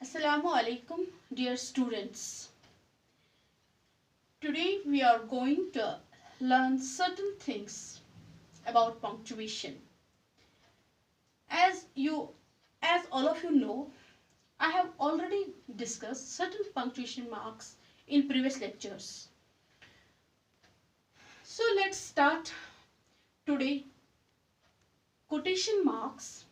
Assalamu alaikum, dear students. Today we are going to learn certain things about punctuation. As all of you know, I have already discussed certain punctuation marks in previous lectures. So let's start today. Quotation marks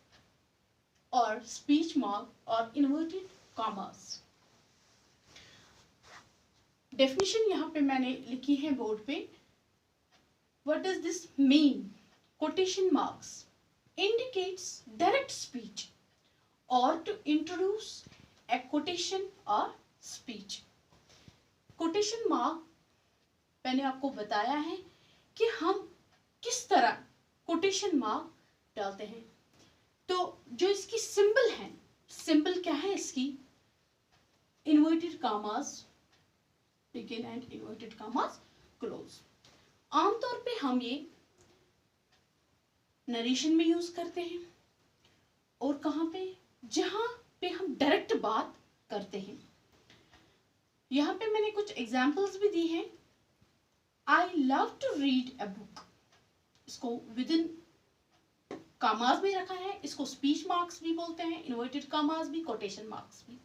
or speech mark or inverted commas. Definition यहाँ पे मैंने लिखी है board पे. What does this mean? Quotation marks indicates direct speech or to introduce a quotation or speech. quotation mark मैंने आपको बताया है कि हम किस तरह quotation mark डालते हैं. तो जो इसकी सिंबल है, सिंबल क्या है इसकी? Inverted commas begin and inverted commas close. आमतौर पे हम ये नरेशन में यूज करते हैं और कहाँ पे? जहां पे हम डायरेक्ट बात करते हैं. यहाँ पे मैंने कुछ एग्जाम्पल्स भी दी हैं. I love to read a book. इसको विद इन कामाज में रखा है. इसको स्पीच मार्क्स भी बोलते हैं, इन्वर्टेड कामाज भी, कोटेशन मार्क्स भी.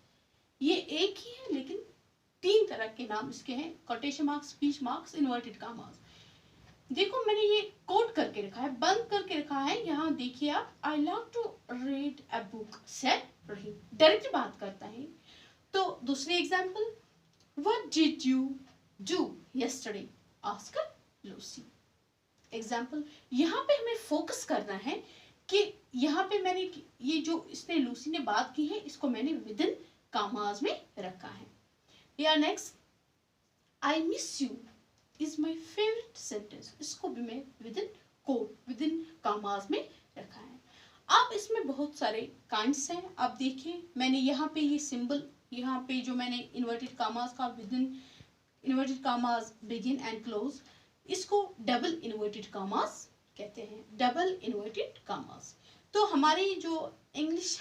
ये एक ही है लेकिन तीन तरह के नाम इसके हैं: quotation marks, speech marks, inverted commas. देखो मैंने ये कोट करके रखा है, बंद करके रखा है. यहाँ देखिए आप, I love to read a book said Rahim. Direct बात करता है. तो दूसरी example, what did you do yesterday asked Lucy. Example, यहाँ पे हमें फोकस करना है कि यहाँ पे मैंने ये जो इसने लूसी ने बात की है इसको मैंने विद इन कामाज में रखा है. या next, I miss you is my favourite sentence. इसको भी मैं within quote, within commas में रखा है. अब इसमें बहुत सारे काइंड्स हैं. आप देखिए मैंने यहाँ पे ये सिंबल, यहाँ पे जो मैंने इन्वर्टेड कामाज का with in inverted commas begin and close, इसको डबल इन्वर्टेड कामाज कहते हैं. Double inverted commas. तो हमारी जो इंग्लिश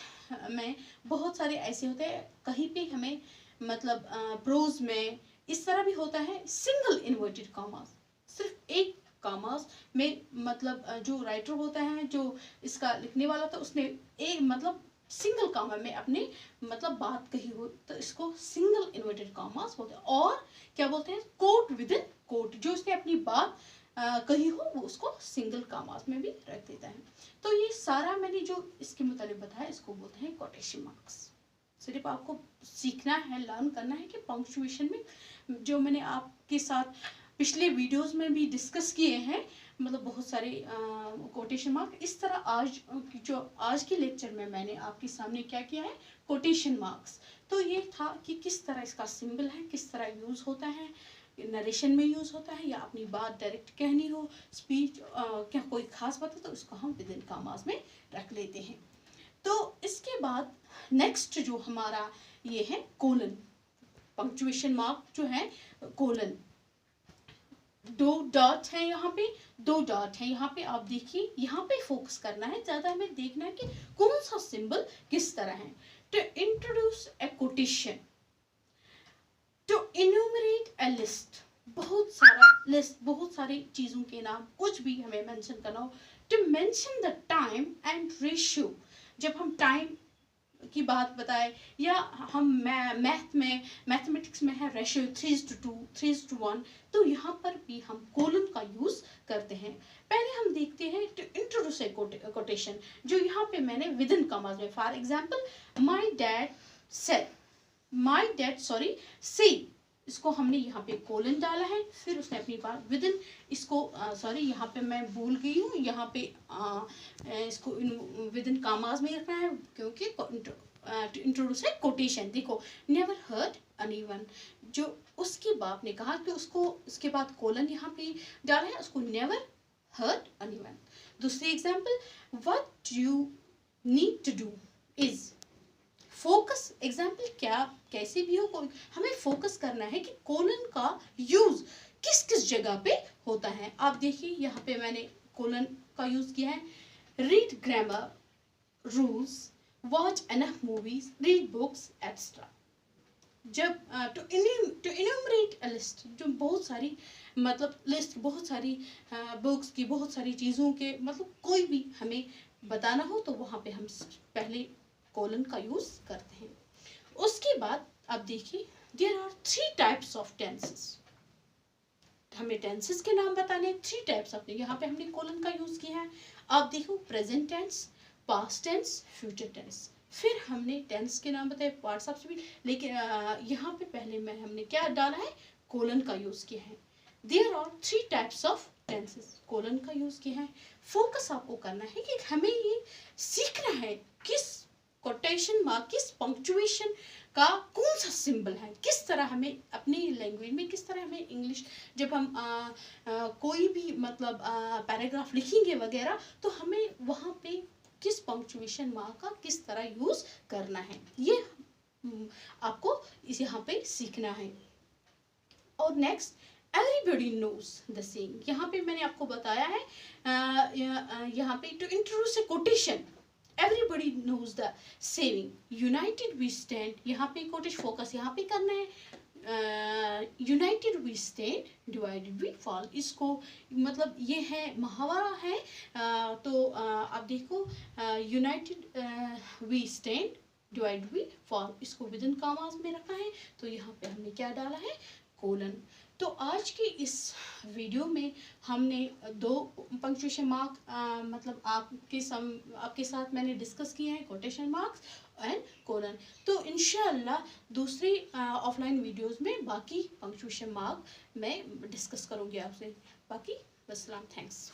में बहुत सारे ऐसे होते हैं, कहीं पे हमें मतलब प्रोज में इस तरह भी होता है सिंगल इन्वर्टेड कामास. सिर्फ एक कामास में मतलब जो राइटर होता है, जो इसका लिखने वाला था, उसने एक मतलब सिंगल कामा में अपने मतलब बात कही हो तो इसको सिंगल इन्वर्टेड कामास बोलते हैं. और क्या बोलते हैं? Quote within quote. जो उसने अपनी बात कही हो वो उसको सिंगल कामास में भी रख देता है. तो ये सारा मैंने जो इसके मुताबिक बताया इसको बोलते हैं कोटेशन मार्क्स. सिर्फ आपको सीखना है, लर्न करना है कि पंक्चुएशन में जो मैंने आपके साथ पिछले वीडियोस में भी डिस्कस किए हैं, मतलब बहुत सारे कोटेशन मार्क. इस तरह आज के लेक्चर में मैंने आपके सामने क्या किया है? Quotation marks. तो ये था कि किस तरह इसका सिंबल है, किस तरह यूज होता है, नरेशन में यूज होता है या अपनी बात डायरेक्ट कहनी हो, स्पीच क्या कोई खास बात है तो उसको हम विद इन कामाज में रख लेते हैं. तो इसके बाद नेक्स्ट जो हमारा ये है कोलन. पंक्चुएशन मार्क जो है कोलन. दो डॉट है, यहाँ पे दो डॉट है. यहाँ पे आप देखिए, यहाँ पे फोकस करना है, ज्यादा हमें देखना है कि कौन सा सिंबल किस तरह है. To introduce a quotation, to enumerate a list. बहुत सारा लिस्ट, बहुत सारी चीजों के नाम कुछ भी हमें मेंशन करना हो. To mention the time and ratio. जब हम टाइम की बात बताए या हम मैथमेटिक्स में है रेशियो 3:2, 3:1, तो यहाँ पर भी हम कोलन का यूज करते हैं. पहले हम देखते हैं टू इंट्रोड्यूस ए कोटेशन, जो यहाँ पे मैंने विद इन कॉमास में. For example, my dad said, my dad sorry see, इसको हमने यहाँ पे कोलन डाला है. फिर उसने अपनी बात विद इन, इसको सॉरी यहाँ पे मैं भूल गई हूँ, यहाँ पे इसको विद इन कामाज में रखना है क्योंकि इंट्रोड्यूस है कोटेशन. देखो, नेवर हर्ट एनीवन, जो उसके बाप ने कहा कि उसको उसके बाद कोलन यहाँ पे डाला है, उसको नेवर हर्ट एनीवन. दूसरी example, what you need to do is focus. Example क्या कैसे भी हो, हमें फोकस करना है कि कोलन का यूज किस किस जगह पे होता है. आप देखिए यहाँ पे मैंने कोलन का यूज किया है. Read grammar rules watch enough movies, read books extra. जब टू इन्यूमरेट अ लिस्ट, जो बहुत सारी मतलब लिस्ट, बहुत सारी बुक्स की, बहुत सारी चीज़ों के, मतलब कोई भी हमें बताना हो तो वहाँ पे हम पहले कोलन का यूज़ करते हैं। उसके बाद अब देखिए, there are 3 types of tenses. हमें टेंसेस के नाम बताने हैं, 3 टाइप्स ऑफ। यहाँ पे हमने कोलन का यूज़ किया है। आप देखो, present tense, past tense, future tense. फिर हमने टेंस के नाम बताए, पार्ट्स ऑफ स्पीच, लेकिन यहाँ पे पहले में हमने क्या डाला है, कोलन का यूज़ किया है। There are 3 types of tenses, colon का यूज़ किया है। फोकस आपको करना है कि हमें ये सीखना है किस कोटेशन मार्क, किस पंक्चुएशन का कौन सा सिंबल है, किस तरह हमें अपनी लैंग्वेज में, किस तरह हमें इंग्लिश, जब हम कोई भी मतलब पैराग्राफ लिखेंगे वगैरह, तो हमें वहाँ पे किस पंक्चुएशन मार्क का किस तरह यूज़ करना है, ये आपको इस यहाँ पे सीखना है। और next, everybody knows the same. यहाँ पे मैंने आपको बताया है, यहाँ पे to introduce a quotation, everybody knows the saying, united we stand. यहाँ पे कोटेशन फोकस यहाँ पे करना है, united we stand, divided we fall. इसको मतलब ये है मुहावरा है, तो आप देखो, united we stand, divided we fall, इसको विदिन कॉमास में रखा है, तो यहाँ पे हमने क्या डाला है, कोलन। तो आज की इस वीडियो में हमने 2 पंक्चुएशन मार्क मतलब आपके साथ मैंने डिस्कस किए हैं, कोटेशन मार्क्स एंड कोलन। तो इंशाअल्लाह दूसरी ऑफलाइन वीडियोस में बाकी पंक्चुएशन मार्क मैं डिस्कस करूँगी आपसे। बाकी वस्सलाम, थैंक्स।